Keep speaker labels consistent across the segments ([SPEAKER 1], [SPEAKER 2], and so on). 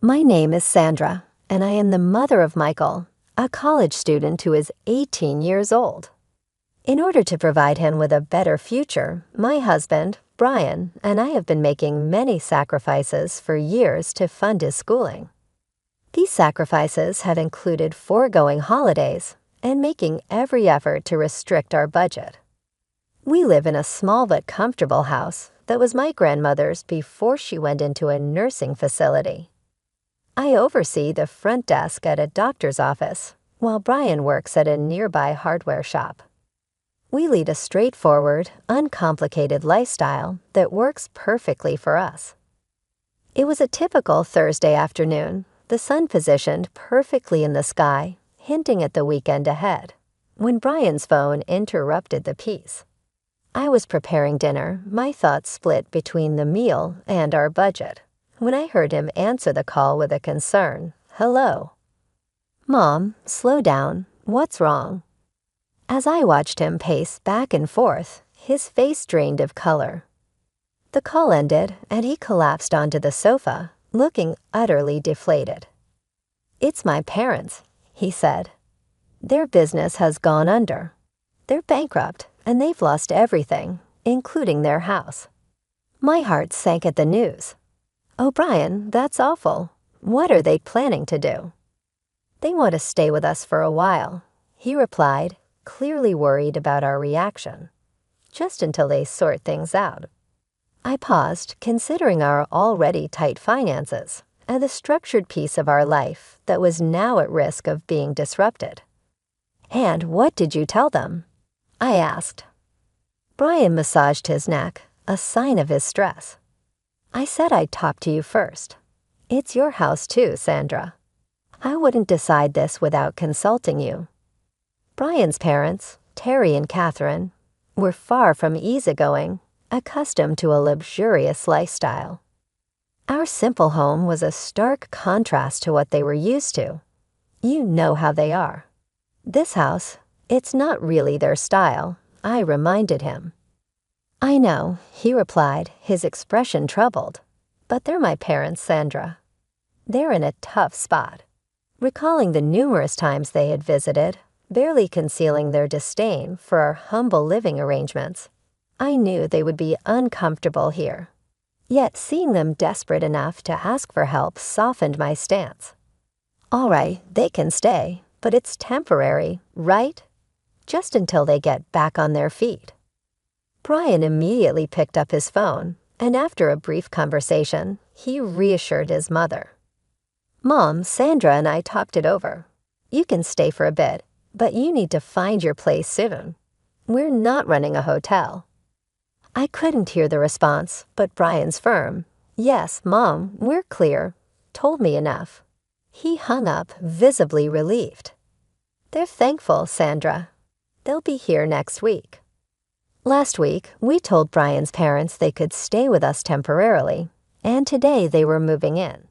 [SPEAKER 1] My name is Sandra, and I am the mother of Michael, a college student who is 18 years old. In order to provide him with a better future, my husband, Brian, and I have been making many sacrifices for years to fund his schooling. These sacrifices have included foregoing holidays and making every effort to restrict our budget. We live in a small but comfortable house that was my grandmother's before she went into a nursing facility. I oversee the front desk at a doctor's office, while Brian works at a nearby hardware shop. We lead a straightforward, uncomplicated lifestyle that works perfectly for us. It was a typical Thursday afternoon, the sun positioned perfectly in the sky, hinting at the weekend ahead, when Brian's phone interrupted the peace. I was preparing dinner, my thoughts split between the meal and our budget, when I heard him answer the call with a concerned, "Hello." "Mom, slow down. What's wrong?" As I watched him pace back and forth, his face drained of color. The call ended, and he collapsed onto the sofa, looking utterly deflated. "It's my parents," he said. "Their business has gone under. They're bankrupt, and they've lost everything, including their house." My heart sank at the news. "Oh, Brian, that's awful. What are they planning to do?" "They want to stay with us for a while," he replied, clearly worried about our reaction. "Just until they sort things out." I paused, considering our already tight finances and the structured piece of our life that was now at risk of being disrupted. "And what did you tell them?" I asked. Brian massaged his neck, a sign of his stress. "I said I'd talk to you first. It's your house too, Sandra. I wouldn't decide this without consulting you." Brian's parents, Terry and Catherine, were far from easygoing, accustomed to a luxurious lifestyle. Our simple home was a stark contrast to what they were used to. You know how they are. This house, it's not really their style, I reminded him. "I know," he replied, his expression troubled. "But they're my parents, Sandra. They're in a tough spot." Recalling the numerous times they had visited, barely concealing their disdain for our humble living arrangements, I knew they would be uncomfortable here. Yet seeing them desperate enough to ask for help softened my stance. "All right, they can stay, but it's temporary, right? Just until they get back on their feet." Brian immediately picked up his phone, and after a brief conversation, he reassured his mother. "Mom, Sandra and I talked it over. You can stay for a bit, but you need to find your place soon. We're not running a hotel." I couldn't hear the response, but Brian's firm, "Yes, Mom, we're clear," told me enough. He hung up, visibly relieved. "They're thankful, Sandra. They'll be here next week." Last week, we told Brian's parents they could stay with us temporarily, and today they were moving in.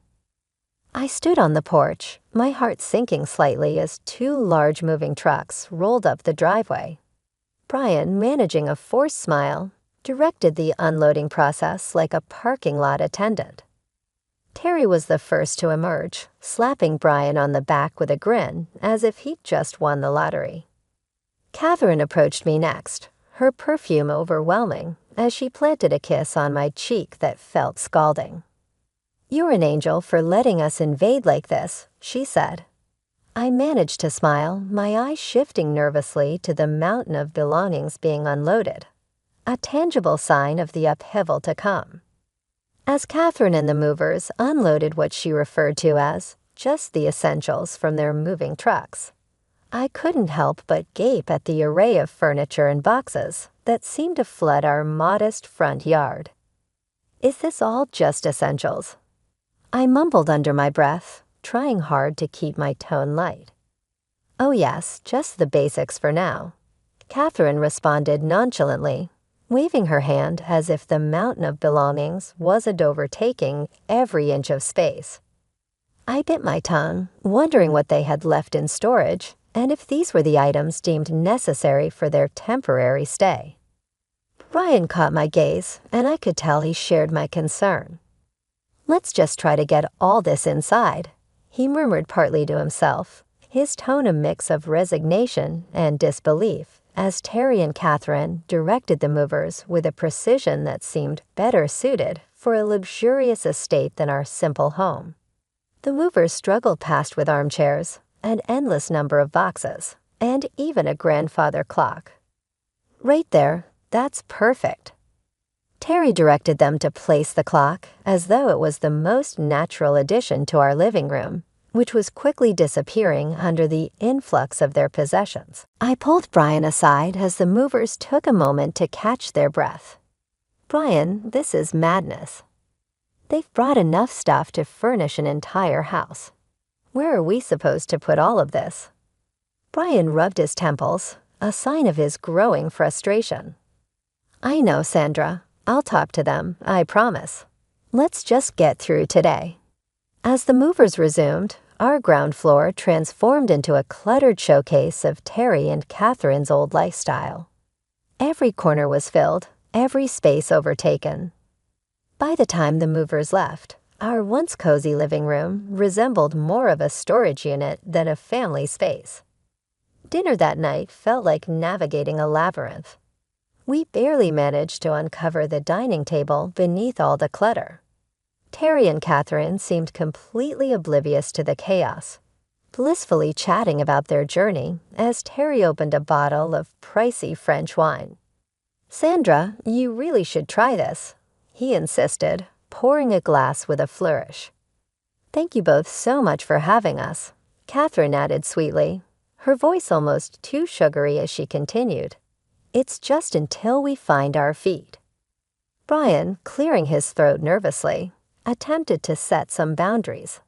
[SPEAKER 1] I stood on the porch, my heart sinking slightly as two large moving trucks rolled up the driveway. Brian, managing a forced smile, directed the unloading process like a parking lot attendant. Terry was the first to emerge, slapping Brian on the back with a grin as if he'd just won the lottery. Catherine approached me next, her perfume overwhelming, as she planted a kiss on my cheek that felt scalding. "You're an angel for letting us invade like this," she said. I managed to smile, my eyes shifting nervously to the mountain of belongings being unloaded, a tangible sign of the upheaval to come. As Catherine and the movers unloaded what she referred to as just the essentials from their moving trucks, I couldn't help but gape at the array of furniture and boxes that seemed to flood our modest front yard. "Is this all just essentials?" I mumbled under my breath, trying hard to keep my tone light. "Oh yes, just the basics for now," Catherine responded nonchalantly, waving her hand as if the mountain of belongings wasn't overtaking every inch of space. I bit my tongue, wondering what they had left in storage and if these were the items deemed necessary for their temporary stay. Brian caught my gaze, and I could tell he shared my concern. Let's just try to get all this inside, he murmured partly to himself, his tone a mix of resignation and disbelief, as Terry and Catherine directed the movers with a precision that seemed better suited for a luxurious estate than our simple home. The movers struggled past with armchairs, an endless number of boxes, and even a grandfather clock. Right there, that's perfect. Terry directed them to place the clock as though it was the most natural addition to our living room, which was quickly disappearing under the influx of their possessions. I pulled Brian aside as the movers took a moment to catch their breath. Brian, this is madness. They've brought enough stuff to furnish an entire house. Where are we supposed to put all of this? Brian rubbed his temples, a sign of his growing frustration. I know, Sandra. I'll talk to them, I promise. Let's just get through today. As the movers resumed, our ground floor transformed into a cluttered showcase of Terry and Catherine's old lifestyle. Every corner was filled, every space overtaken. By the time the movers left, our once cozy living room resembled more of a storage unit than a family space. Dinner that night felt like navigating a labyrinth. We barely managed to uncover the dining table beneath all the clutter. Terry and Catherine seemed completely oblivious to the chaos, blissfully chatting about their journey as Terry opened a bottle of pricey French wine. Sandra, you really should try this, he insisted, pouring a glass with a flourish. Thank you both so much for having us, Catherine added sweetly, her voice almost too sugary as she continued. It's just until we find our feet. Brian, clearing his throat nervously, attempted to set some boundaries.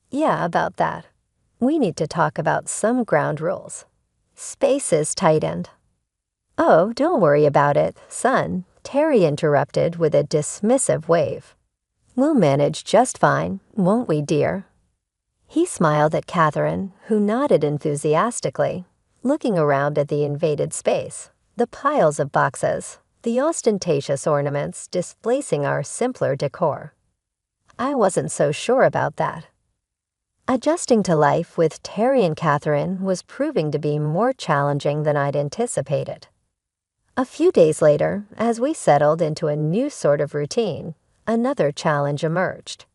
[SPEAKER 1] Yeah, about that. We need to talk about some ground rules. Space is tightened. Oh, don't worry about it, son, Terry interrupted with a dismissive wave. We'll manage just fine, won't we, dear? He smiled at Catherine, who nodded enthusiastically, looking around at the invaded space, the piles of boxes, the ostentatious ornaments displacing our simpler decor. I wasn't so sure about that. Adjusting to life with Terry and Catherine was proving to be more challenging than I'd anticipated. A few days later, as we settled into a new sort of routine, another challenge emerged.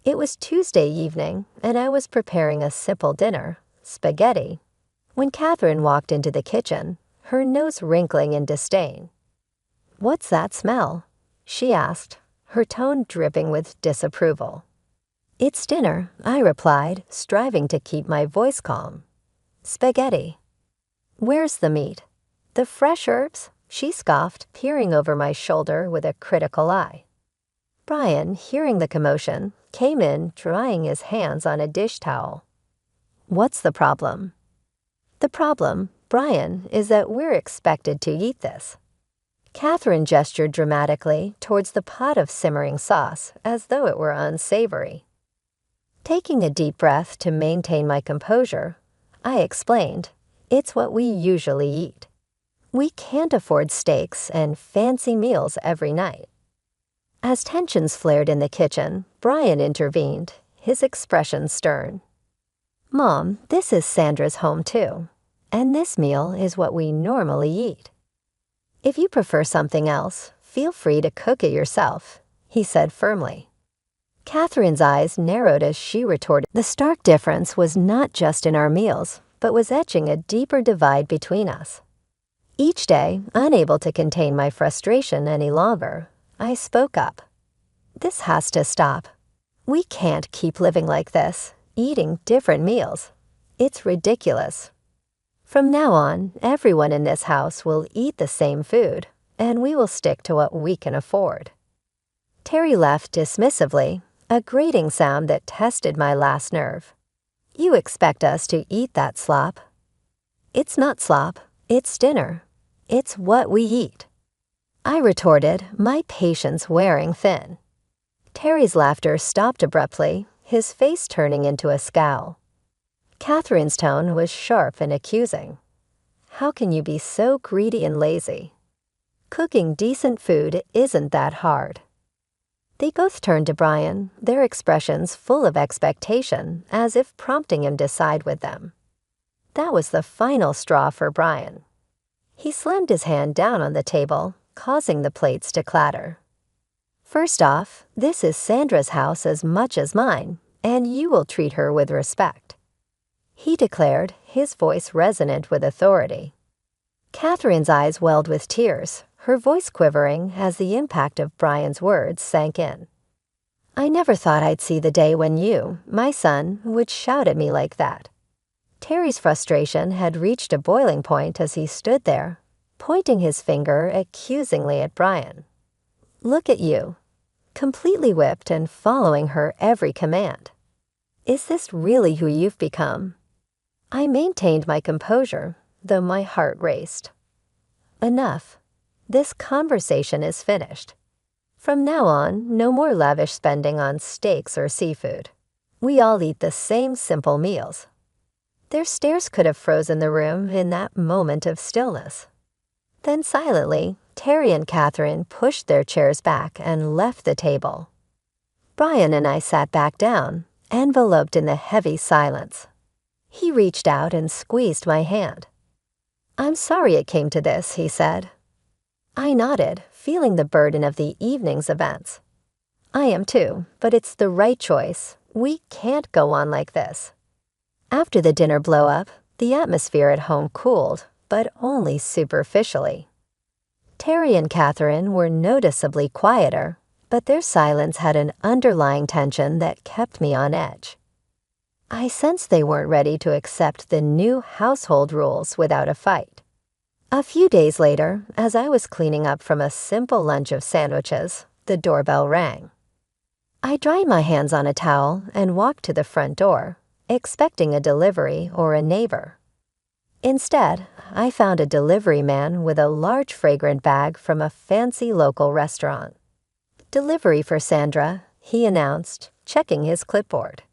[SPEAKER 1] It was Tuesday evening, and I was preparing a simple dinner, spaghetti, when Catherine walked into the kitchen, her nose wrinkling in disdain. What's that smell? She asked, her tone dripping with disapproval. It's dinner, I replied, striving to keep my voice calm. Spaghetti. Where's the meat? The fresh herbs? She scoffed, peering over my shoulder with a critical eye. Brian, hearing the commotion, came in, drying his hands on a dish towel. What's the problem? The problem, Brian, is that we're expected to eat this. Catherine gestured dramatically towards the pot of simmering sauce as though it were unsavory. Taking a deep breath to maintain my composure, I explained, it's what we usually eat. We can't afford steaks and fancy meals every night. As tensions flared in the kitchen, Brian intervened, his expression stern. Mom, this is Sandra's home too, and this meal is what we normally eat. If you prefer something else, feel free to cook it yourself, he said firmly. Catherine's eyes narrowed as she retorted. The stark difference was not just in our meals, but was etching a deeper divide between us. Each day, unable to contain my frustration any longer, I spoke up. This has to stop. We can't keep living like this, eating different meals. It's ridiculous. From now on, everyone in this house will eat the same food, and we will stick to what we can afford. Terry laughed dismissively, a grating sound that tested my last nerve. You expect us to eat that slop? It's not slop, it's dinner. It's what we eat. I retorted, my patience wearing thin. Terry's laughter stopped abruptly, his face turning into a scowl. Catherine's tone was sharp and accusing. How can you be so greedy and lazy? Cooking decent food isn't that hard. They both turned to Brian, their expressions full of expectation, as if prompting him to side with them. That was the final straw for Brian. He slammed his hand down on the table, causing the plates to clatter. "First off, this is Sandra's house as much as mine, and you will treat her with respect," he declared, his voice resonant with authority. Catherine's eyes welled with tears, her voice quivering as the impact of Brian's words sank in. "I never thought I'd see the day when you, my son, would shout at me like that." Terry's frustration had reached a boiling point as he stood there, pointing his finger accusingly at Brian. "Look at you, completely whipped and following her every command. Is this really who you've become?" I maintained my composure, though my heart raced. "Enough. This conversation is finished. From now on, no more lavish spending on steaks or seafood. We all eat the same simple meals." Their stares could have frozen the room in that moment of stillness. Then silently, Terry and Catherine pushed their chairs back and left the table. Brian and I sat back down, enveloped in the heavy silence. He reached out and squeezed my hand. "I'm sorry it came to this," he said. I nodded, feeling the burden of the evening's events. "I am too, but it's the right choice. We can't go on like this." After the dinner blow-up, the atmosphere at home cooled, but only superficially. Terry and Catherine were noticeably quieter, but their silence had an underlying tension that kept me on edge. I sensed they weren't ready to accept the new household rules without a fight. A few days later, as I was cleaning up from a simple lunch of sandwiches, the doorbell rang. I dried my hands on a towel and walked to the front door, expecting a delivery or a neighbor. Instead, I found a delivery man with a large fragrant bag from a fancy local restaurant. "Delivery for Sandra," he announced, checking his clipboard.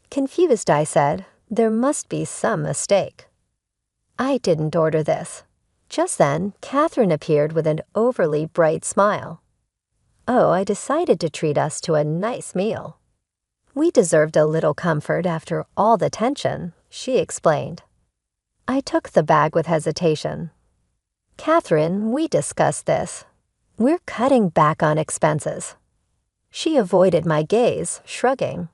[SPEAKER 1] Confused, I said, "There must be some mistake." "I didn't order this." Just then, Catherine appeared with an overly bright smile. "Oh, I decided to treat us to a nice meal." "We deserved a little comfort after all the tension," she explained. I took the bag with hesitation. "Catherine, we discussed this. We're cutting back on expenses." She avoided my gaze, shrugging.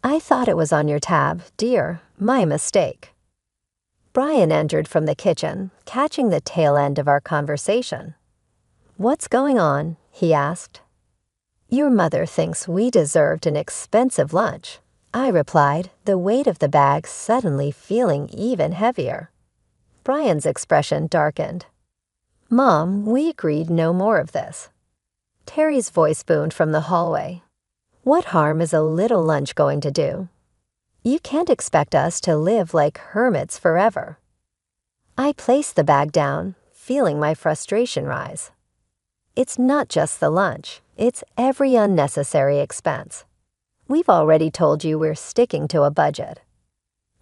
[SPEAKER 1] "I thought it was on your tab, dear. My mistake." Brian entered from the kitchen, catching the tail end of our conversation. "What's going on?" he asked. "Your mother thinks we deserved an expensive lunch," I replied, the weight of the bag suddenly feeling even heavier. Brian's expression darkened. "Mom, we agreed no more of this." Terry's voice boomed from the hallway. "What harm is a little lunch going to do? You can't expect us to live like hermits forever." I placed the bag down, feeling my frustration rise. "It's not just the lunch, it's every unnecessary expense. We've already told you we're sticking to a budget."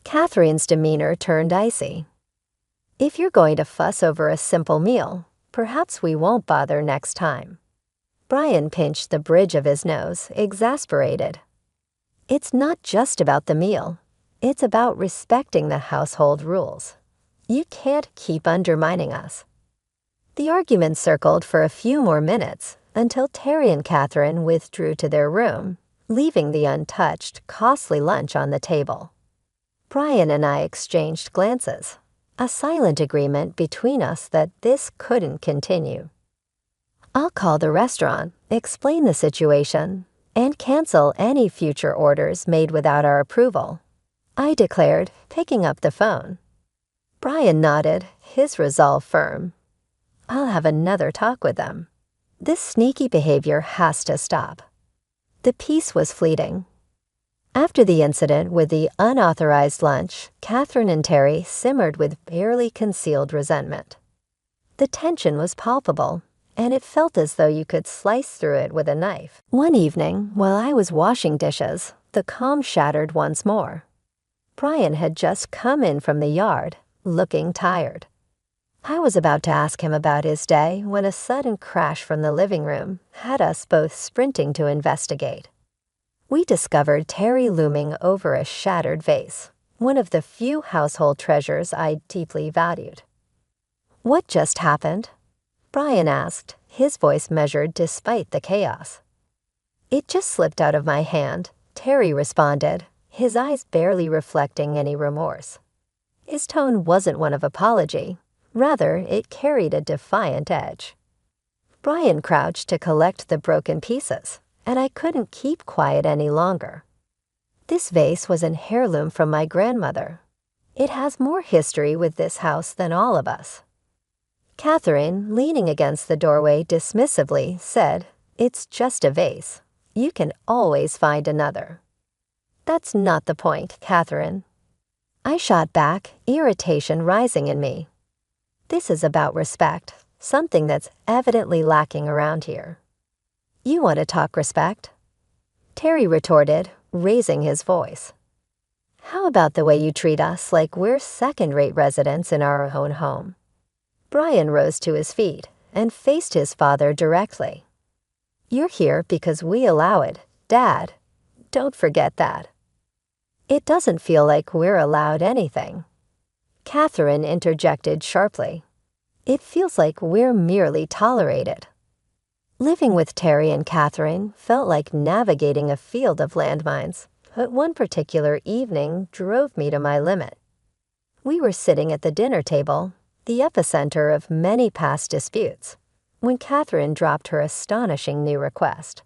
[SPEAKER 1] Catherine's demeanor turned icy. "If you're going to fuss over a simple meal, perhaps we won't bother next time." Brian pinched the bridge of his nose, exasperated. "It's not just about the meal. It's about respecting the household rules. You can't keep undermining us." The argument circled for a few more minutes until Terry and Catherine withdrew to their room, leaving the untouched, costly lunch on the table. Brian and I exchanged glances, a silent agreement between us that this couldn't continue. "I'll call the restaurant, explain the situation, and cancel any future orders made without our approval," I declared, picking up the phone. Brian nodded, his resolve firm. "I'll have another talk with them. This sneaky behavior has to stop." The peace was fleeting. After the incident with the unauthorized lunch, Catherine and Terry simmered with barely concealed resentment. The tension was palpable, and it felt as though you could slice through it with a knife. One evening, while I was washing dishes, the calm shattered once more. Brian had just come in from the yard, looking tired. I was about to ask him about his day when a sudden crash from the living room had us both sprinting to investigate. We discovered Terry looming over a shattered vase, one of the few household treasures I deeply valued. "What just happened?" Brian asked, his voice measured despite the chaos. "It just slipped out of my hand," Terry responded, his eyes barely reflecting any remorse. His tone wasn't one of apology. Rather, it carried a defiant edge. Brian crouched to collect the broken pieces, and I couldn't keep quiet any longer. This vase was an heirloom from my grandmother. It has more history with this house than all of us. Catherine, leaning against the doorway dismissively, said, "It's just a vase. You can always find another." "That's not the point, Catherine." I shot back, irritation rising in me. "This is about respect, something that's evidently lacking around here." "You want to talk respect?" Terry retorted, raising his voice. "How about the way you treat us like we're second-rate residents in our own home?" Brian rose to his feet and faced his father directly. "You're here because we allow it, Dad. Don't forget that." "It doesn't feel like we're allowed anything." Catherine interjected sharply. "It feels like we're merely tolerated." Living with Terry and Catherine felt like navigating a field of landmines, but one particular evening drove me to my limit. We were sitting at the dinner table, the epicenter of many past disputes, when Catherine dropped her astonishing new request.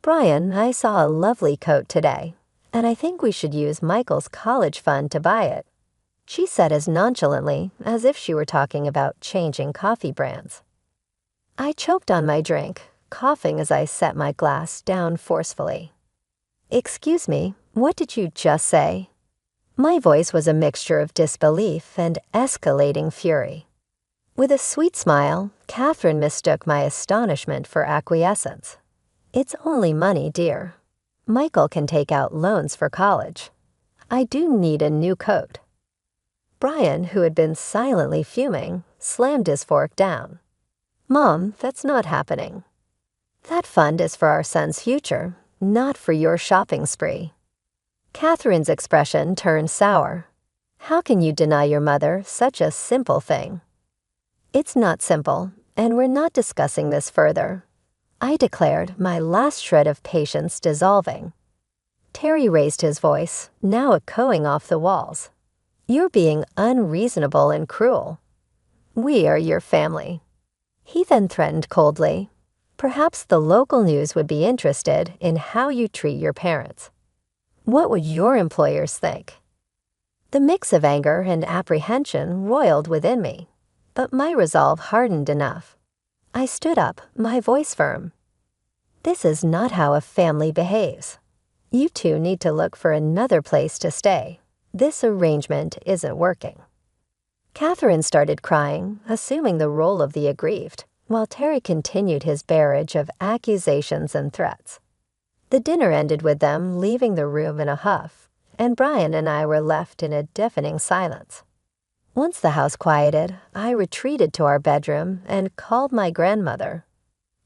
[SPEAKER 1] "Brian, I saw a lovely coat today, and I think we should use Michael's college fund to buy it," she said as nonchalantly as if she were talking about changing coffee brands. I choked on my drink, coughing as I set my glass down forcefully. "Excuse me, what did you just say?" My voice was a mixture of disbelief and escalating fury. With a sweet smile, Catherine mistook my astonishment for acquiescence. "It's only money, dear. Michael can take out loans for college. I do need a new coat." Brian, who had been silently fuming, slammed his fork down. "Mom, that's not happening. That fund is for our son's future, not for your shopping spree." Catherine's expression turned sour. "How can you deny your mother such a simple thing?" "It's not simple, and we're not discussing this further," I declared, my last shred of patience dissolving. Terry raised his voice, now echoing off the walls. "You're being unreasonable and cruel. We are your family." He then threatened coldly, "Perhaps the local news would be interested in how you treat your parents. What would your employers think?" The mix of anger and apprehension roiled within me, but my resolve hardened enough. I stood up, my voice firm. "This is not how a family behaves. You two need to look for another place to stay. This arrangement isn't working." Catherine started crying, assuming the role of the aggrieved, while Terry continued his barrage of accusations and threats. The dinner ended with them leaving the room in a huff, and Brian and I were left in a deafening silence. Once the house quieted, I retreated to our bedroom and called my grandmother.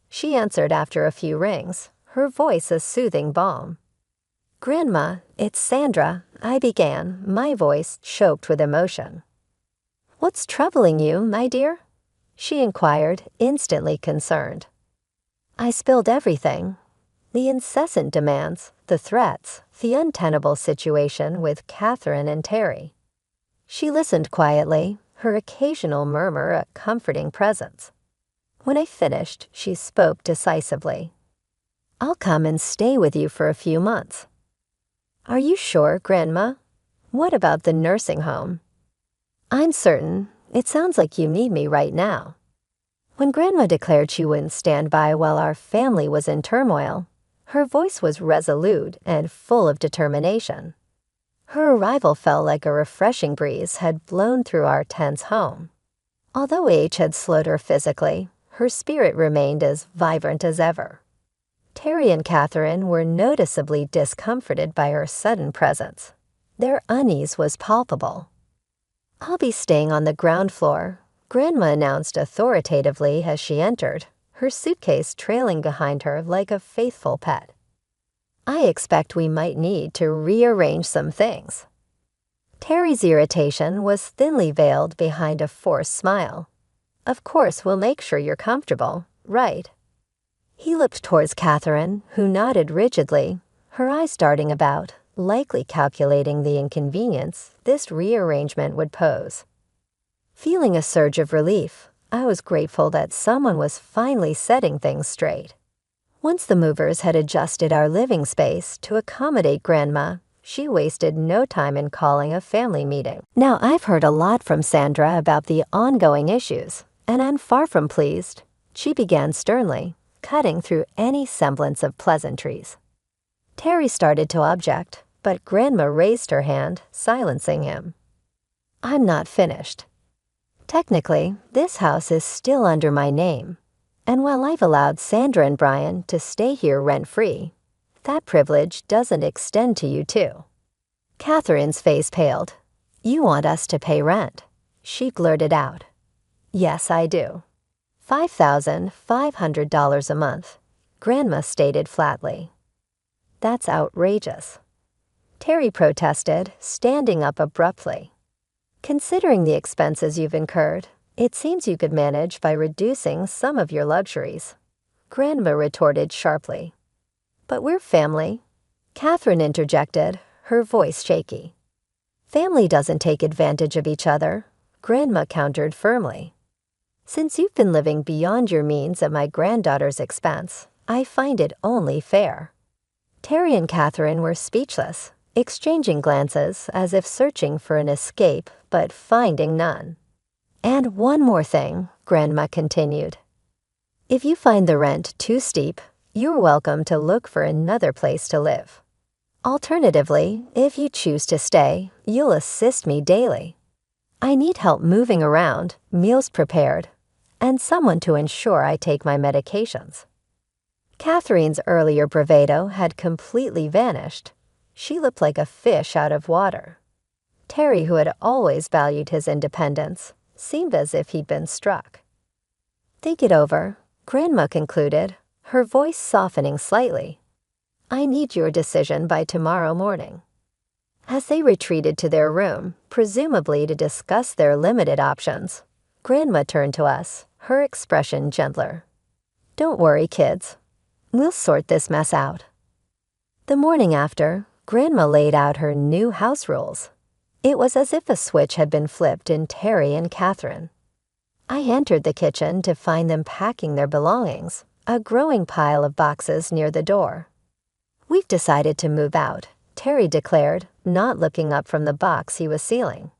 [SPEAKER 1] She answered after a few rings, her voice a soothing balm. "Grandma, it's Sandra," I began, my voice choked with emotion. "What's troubling you, my dear?" she inquired, instantly concerned. I spilled everything. The incessant demands, the threats, the untenable situation with Catherine and Terry. She listened quietly, her occasional murmur a comforting presence. When I finished, she spoke decisively. "I'll come and stay with you for a few months." "Are you sure, Grandma? What about the nursing home?" "I'm certain. It sounds like you need me right now." When Grandma declared she wouldn't stand by while our family was in turmoil, her voice was resolute and full of determination. Her arrival felt like a refreshing breeze had blown through our tense home. Although age had slowed her physically, her spirit remained as vibrant as ever. Terry and Catherine were noticeably discomforted by her sudden presence. Their unease was palpable. "I'll be staying on the ground floor. Grandma announced authoritatively as she entered, her suitcase trailing behind her like a faithful pet. "I expect we might need to rearrange some things." Terry's irritation was thinly veiled behind a forced smile. "Of course, we'll make sure you're comfortable, right?" He looked towards Catherine, who nodded rigidly, her eyes darting about, likely calculating the inconvenience this rearrangement would pose. Feeling a surge of relief, I was grateful that someone was finally setting things straight. Once the movers had adjusted our living space to accommodate Grandma, she wasted no time in calling a family meeting. Now, I've heard a lot from Sandra about the ongoing issues, and I'm far from pleased, she began sternly, cutting through any semblance of pleasantries. Terry started to object, but Grandma raised her hand, silencing him. "I'm not finished. Technically, this house is still under my name, and while I've allowed Sandra and Brian to stay here rent-free, that privilege doesn't extend to you too." Catherine's face paled. "You want us to pay rent," she blurted out. "Yes, I do. $5,500 a month," Grandma stated flatly. "That's outrageous," Terry protested, standing up abruptly. "Considering the expenses you've incurred, it seems you could manage by reducing some of your luxuries," Grandma retorted sharply. "But we're family," Catherine interjected, her voice shaky. "Family doesn't take advantage of each other," Grandma countered firmly. "Since you've been living beyond your means at my granddaughter's expense, I find it only fair." Terry and Catherine were speechless, exchanging glances as if searching for an escape but finding none. "And one more thing," Grandma continued. "If you find the rent too steep, you're welcome to look for another place to live. Alternatively, if you choose to stay, you'll assist me daily. I need help moving around, meals prepared, and someone to ensure I take my medications." Catherine's earlier bravado had completely vanished. She looked like a fish out of water. Terry, who had always valued his independence, seemed as if he'd been struck. "Think it over," Grandma concluded, her voice softening slightly. "I need your decision by tomorrow morning." As they retreated to their room, presumably to discuss their limited options, Grandma turned to us, her expression gentler. "Don't worry, kids. We'll sort this mess out." The morning after, Grandma laid out her new house rules. It was as if a switch had been flipped in Terry and Catherine. I entered the kitchen to find them packing their belongings, a growing pile of boxes near the door. "We've decided to move out," Terry declared, not looking up from the box he was sealing.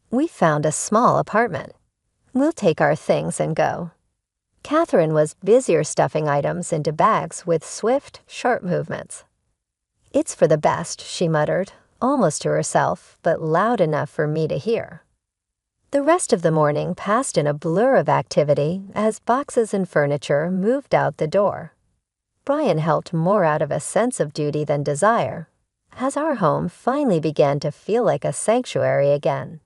[SPEAKER 1] "We found a small apartment. We'll take our things and go." Catherine was busier stuffing items into bags with swift, sharp movements. "It's for the best," she muttered, almost to herself, but loud enough for me to hear. The rest of the morning passed in a blur of activity as boxes and furniture moved out the door. Brian helped more out of a sense of duty than desire, as our home finally began to feel like a sanctuary again.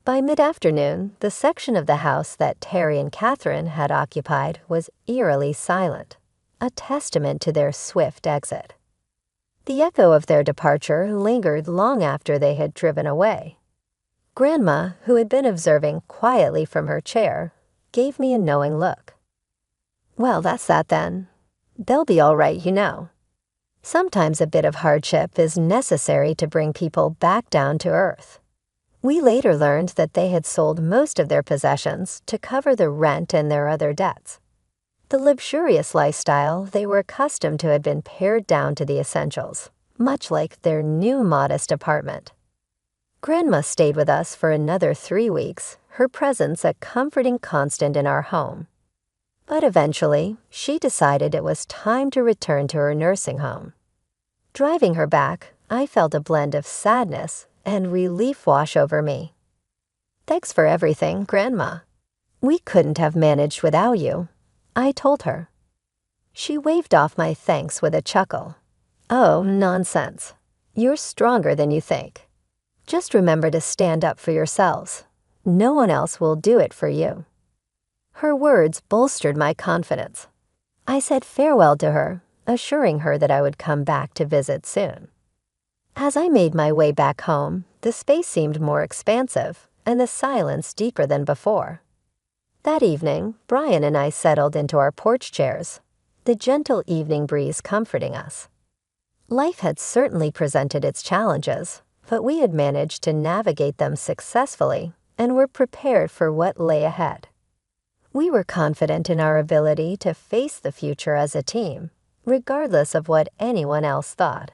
[SPEAKER 1] By mid-afternoon, the section of the house that Terry and Catherine had occupied was eerily silent, a testament to their swift exit. The echo of their departure lingered long after they had driven away. Grandma, who had been observing quietly from her chair, gave me a knowing look. "Well, that's that then. They'll be all right, you know. Sometimes a bit of hardship is necessary to bring people back down to earth." We later learned that they had sold most of their possessions to cover the rent and their other debts. The luxurious lifestyle they were accustomed to had been pared down to the essentials, much like their new modest apartment. Grandma stayed with us for another 3 weeks, her presence a comforting constant in our home. But eventually, she decided it was time to return to her nursing home. Driving her back, I felt a blend of sadness and relief wash over me. "Thanks for everything, Grandma. We couldn't have managed without you," I told her. She waved off my thanks with a chuckle. "Oh, nonsense. You're stronger than you think. Just remember to stand up for yourselves. No one else will do it for you." Her words bolstered my confidence. I said farewell to her, assuring her that I would come back to visit soon. As I made my way back home, the space seemed more expansive and the silence deeper than before. That evening, Brian and I settled into our porch chairs, the gentle evening breeze comforting us. Life had certainly presented its challenges, but we had managed to navigate them successfully and were prepared for what lay ahead. We were confident in our ability to face the future as a team, regardless of what anyone else thought.